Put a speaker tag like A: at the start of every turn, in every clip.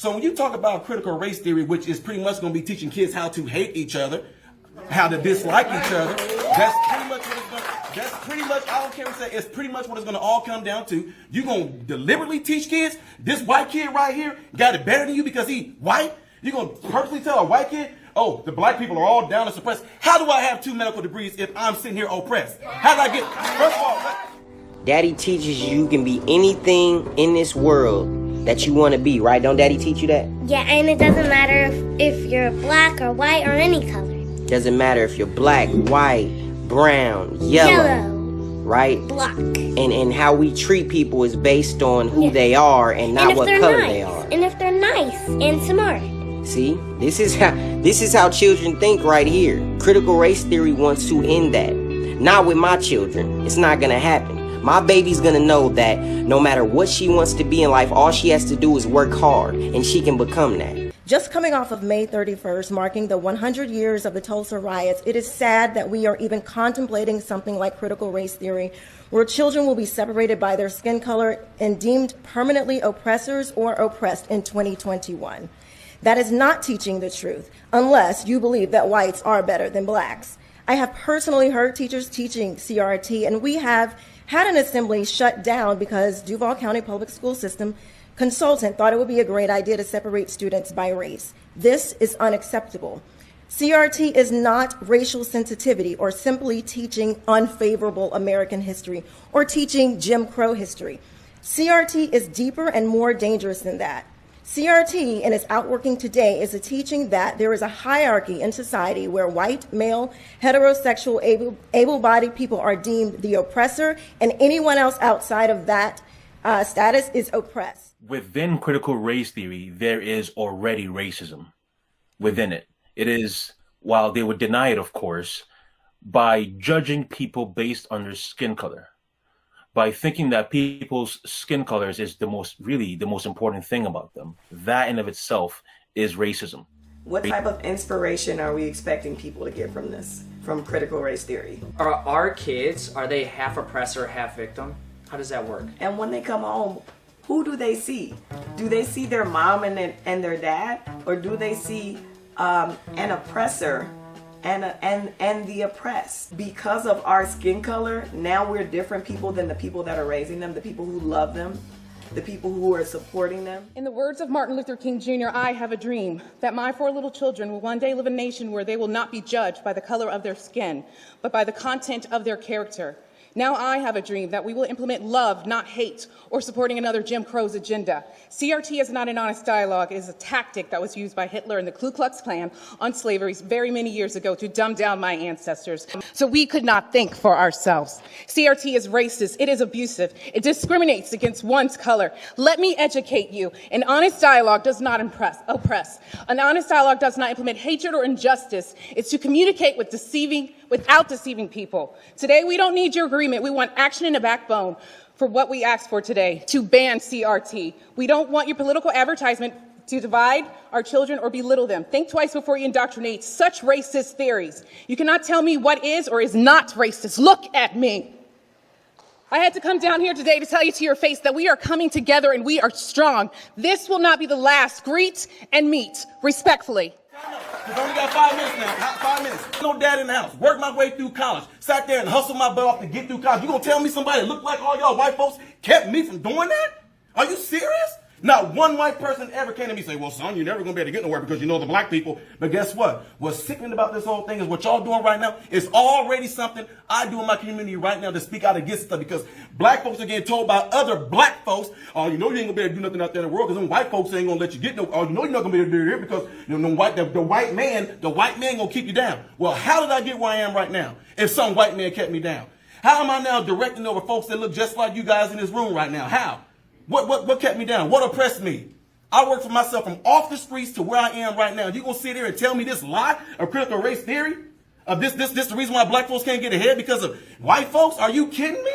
A: So when you talk about critical race theory, which is pretty much going to be teaching kids how to hate each other, how to dislike each other, that's pretty much what it's going to, I don't care what you say, it's pretty much what it's going to all come down to. You're going to deliberately teach kids, this white kid right here got it better than you because he white? You're going to purposely tell a white kid, oh, the black people are all down and suppressed. How do I have 2 medical degrees if I'm sitting here oppressed? How did I get, first of all,
B: Daddy teaches you can be anything in this world that you want to be, right? Don't Daddy teach you that?
C: Yeah, and it doesn't matter if you're black or white or any color.
B: Doesn't matter if you're black, white, brown, yellow, right?
C: Black.
B: And how we treat people is based on who they are and not what color they are.
C: And if they're nice and smart.
B: See, this is how children think right here. Critical race theory wants to end that. Not with my children. It's not gonna happen. My baby's gonna know that no matter what she wants to be in life, all she has to do is work hard, and she can become that.
D: Just coming off of May 31st, marking the 100 years of the Tulsa riots, it is sad that we are even contemplating something like critical race theory, where children will be separated by their skin color and deemed permanently oppressors or oppressed in 2021. That is not teaching the truth, unless you believe that whites are better than blacks. I have personally heard teachers teaching CRT, and we have had an assembly shut down because Duval County Public School System consultant thought it would be a great idea to separate students by race. This is unacceptable. CRT is not racial sensitivity or simply teaching unfavorable American history or teaching Jim Crow history. CRT is deeper and more dangerous than that. CRT, and its outworking today, is a teaching that there is a hierarchy in society where white, male, heterosexual, able-bodied people are deemed the oppressor, and anyone else outside of that status is oppressed.
E: Within critical race theory, there is already racism within it. It is, while they would deny it, of course, by judging people based on their skin color, by thinking that people's skin colors is the most important thing about them. That in of itself is racism.
F: What type of inspiration are we expecting people to get from this, from critical race theory?
G: Are our kids, are they half oppressor, half victim? How does that work?
F: And when they come home, who do they see? Do they see their mom and their dad? Or do they see an oppressor and the oppressed? Because of our skin color, now we're different people than the people that are raising them, the people who love them, the people who are supporting them.
H: In the words of Martin Luther King Jr., I have a dream that my 4 little children will one day live in a nation where they will not be judged by the color of their skin, but by the content of their character. Now I have a dream that we will implement love, not hate, or supporting another Jim Crow's agenda. CRT is not an honest dialogue. It is a tactic that was used by Hitler and the Ku Klux Klan on slavery very many years ago to dumb down my ancestors, so we could not think for ourselves. CRT is racist. It is abusive. It discriminates against one's color. Let me educate you. An honest dialogue does not oppress. An honest dialogue does not implement hatred or injustice. It's to communicate without deceiving people. Today, we don't need your agreement. We want action and a backbone for what we asked for today, to ban CRT. We don't want your political advertisement to divide our children or belittle them. Think twice before you indoctrinate such racist theories. You cannot tell me what is or is not racist. Look at me. I had to come down here today to tell you to your face that we are coming together and we are strong. This will not be the last. Greet and meet respectfully.
A: I've only got 5 minutes now. 5 minutes. No dad in the house. Worked my way through college. Sat there and hustled my butt off to get through college. You gonna tell me somebody that looked like all y'all white folks kept me from doing that? Are you serious? Not one white person ever came to me and say, well, son, you're never going to be able to get nowhere because you know the black people. But guess what? What's sickening about this whole thing is what y'all doing right now is already something I do in my community right now to speak out against stuff, because black folks are getting told by other black folks, oh, you know you ain't going to be able to do nothing out there in the world because them white folks ain't going to let you get no, oh, you know you're not going to be able to do it here because you know, the white man going to keep you down. Well, how did I get where I am right now if some white man kept me down? How am I now directing over folks that look just like you guys in this room right now? How? What kept me down? What oppressed me? I worked for myself from off the streets to where I am right now. You gonna sit here and tell me this lie of critical race theory? Of this the reason why black folks can't get ahead because of white folks? Are you kidding me?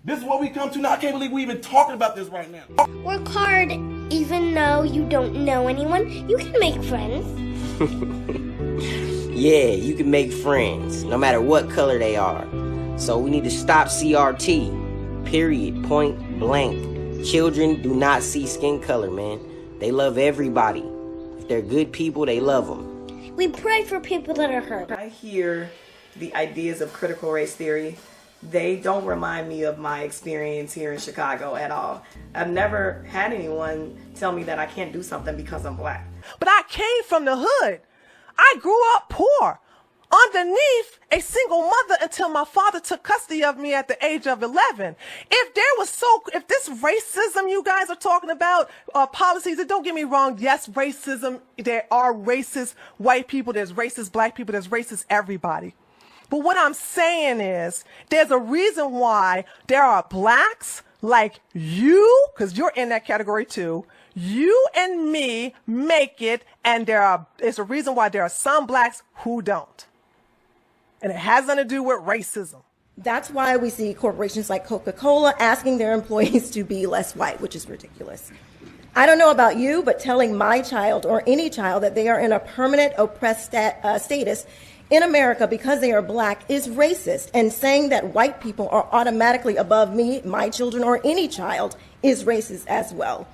A: This is what we come to now. I can't believe we even talking about this right now.
C: Work hard, even though you don't know anyone. You can make friends.
B: Yeah, you can make friends, no matter what color they are. So we need to stop CRT. Period. Point blank. Children do not see skin color, man. They love everybody. If they're good people, they love them.
C: We pray for people that are hurt.
F: I hear the ideas of critical race theory. They don't remind me of my experience here in Chicago at all. I've never had anyone tell me that I can't do something because I'm black.
I: But I came from the hood. I grew up poor, underneath a single mother until my father took custody of me at the age of 11. If this racism you guys are talking about, policies, and don't get me wrong, yes, racism, there are racist white people, there's racist black people, there's racist everybody. But what I'm saying is, there's a reason why there are blacks like you, because you're in that category too, you and me make it, and there's a reason why there are some blacks who don't. And it has nothing to do with racism.
D: That's why we see corporations like Coca-Cola asking their employees to be less white, which is ridiculous. I don't know about you, but telling my child or any child that they are in a permanent oppressed status in America because they are black is racist, and saying that white people are automatically above me, my children, or any child is racist as well.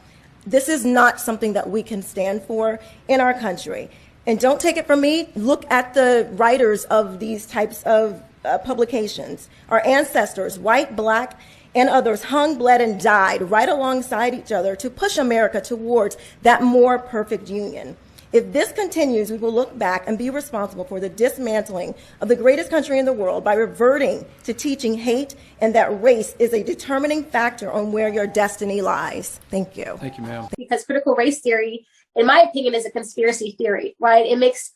D: This is not something that we can stand for in our country. And don't take it from me, look at the writers of these types of publications. Our ancestors, white, black, and others, hung, bled, and died right alongside each other to push America towards that more perfect union. If this continues, we will look back and be responsible for the dismantling of the greatest country in the world by reverting to teaching hate and that race is a determining factor on where your destiny lies. Thank you.
J: Thank you, ma'am.
K: Because critical race theory, in my opinion, is a conspiracy theory, right? It makes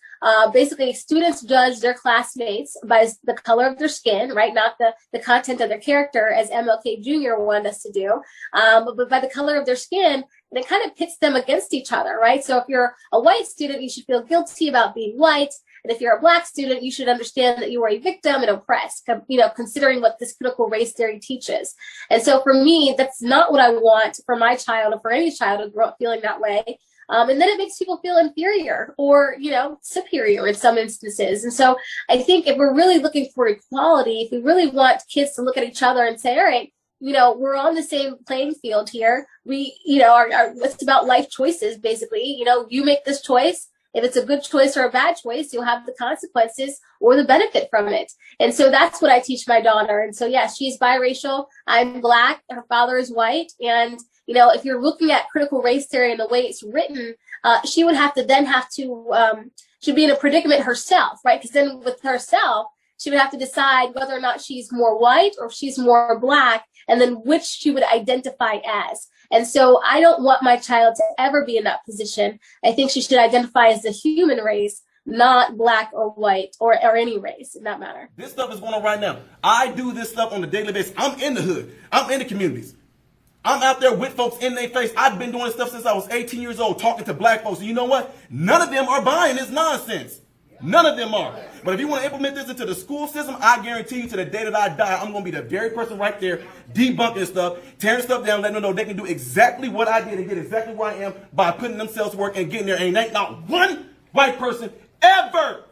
K: basically students judge their classmates by the color of their skin, right? Not the content of their character, as MLK Jr. wanted us to do, but by the color of their skin. And it kind of pits them against each other, right? So if you're a white student, you should feel guilty about being white. And if you're a black student, you should understand that you are a victim and oppressed, considering what this critical race theory teaches. And so for me, that's not what I want for my child or for any child to grow up feeling that way. And then it makes people feel inferior or, superior in some instances. And so I think if we're really looking for equality, if we really want kids to look at each other and say, all right, we're on the same playing field here. We, it's about life choices, basically. You make this choice. If it's a good choice or a bad choice, you'll have the consequences or the benefit from it. And so that's what I teach my daughter. And so, yes, she's biracial. I'm black. Her father is white. And, if you're looking at critical race theory and the way it's written, she would have to she'd be in a predicament herself, right? Because then with herself, she would have to decide whether or not she's more white or she's more black, and then which she would identify as. And so I don't want my child to ever be in that position. I think she should identify as the human race, not black or white or any race in that matter.
A: This stuff is going on right now. I do this stuff on a daily basis. I'm in the hood. I'm in the communities. I'm out there with folks in their face. I've been doing this stuff since I was 18 years old, talking to black folks. And you know what? None of them are buying this nonsense. None of them are. But if you want to implement this into the school system, I guarantee you to the day that I die, I'm going to be the very person right there debunking stuff, tearing stuff down, letting them know they can do exactly what I did and get exactly where I am by putting themselves to work and getting there. And ain't not one white person ever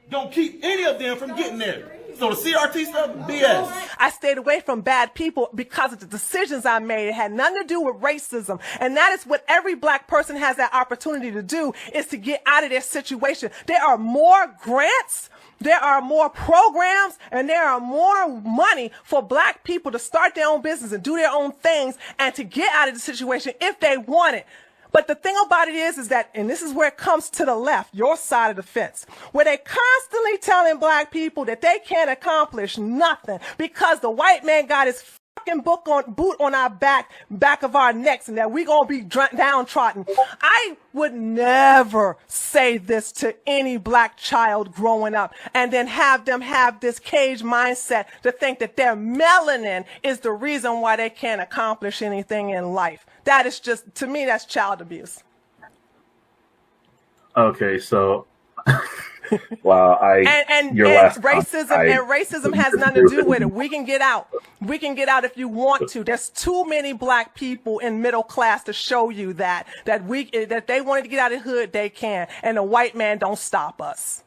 A: going to keep any of them from getting there. So the CRT stuff, BS.
I: I stayed away from bad people because of the decisions I made. It had nothing to do with racism. And that is what every black person has that opportunity to do, is to get out of their situation. There are more grants, there are more programs, and there are more money for black people to start their own business and do their own things and to get out of the situation if they want it. But the thing about it is that, and this is where it comes to the left, your side of the fence, where they constantly telling black people that they can't accomplish nothing because the white man got his fucking boot on our back of our necks, and that we gonna be downtrodden. I would never say this to any black child growing up and then have them have this cage mindset to think that their melanin is the reason why they can't accomplish anything in life. That is just, to me, that's child abuse.
J: Okay, so wow,
I: racism has nothing to do with it. We can get out. We can get out if you want to. There's too many black people in middle class to show you that they wanted to get out of the hood, they can, and the white man don't stop us.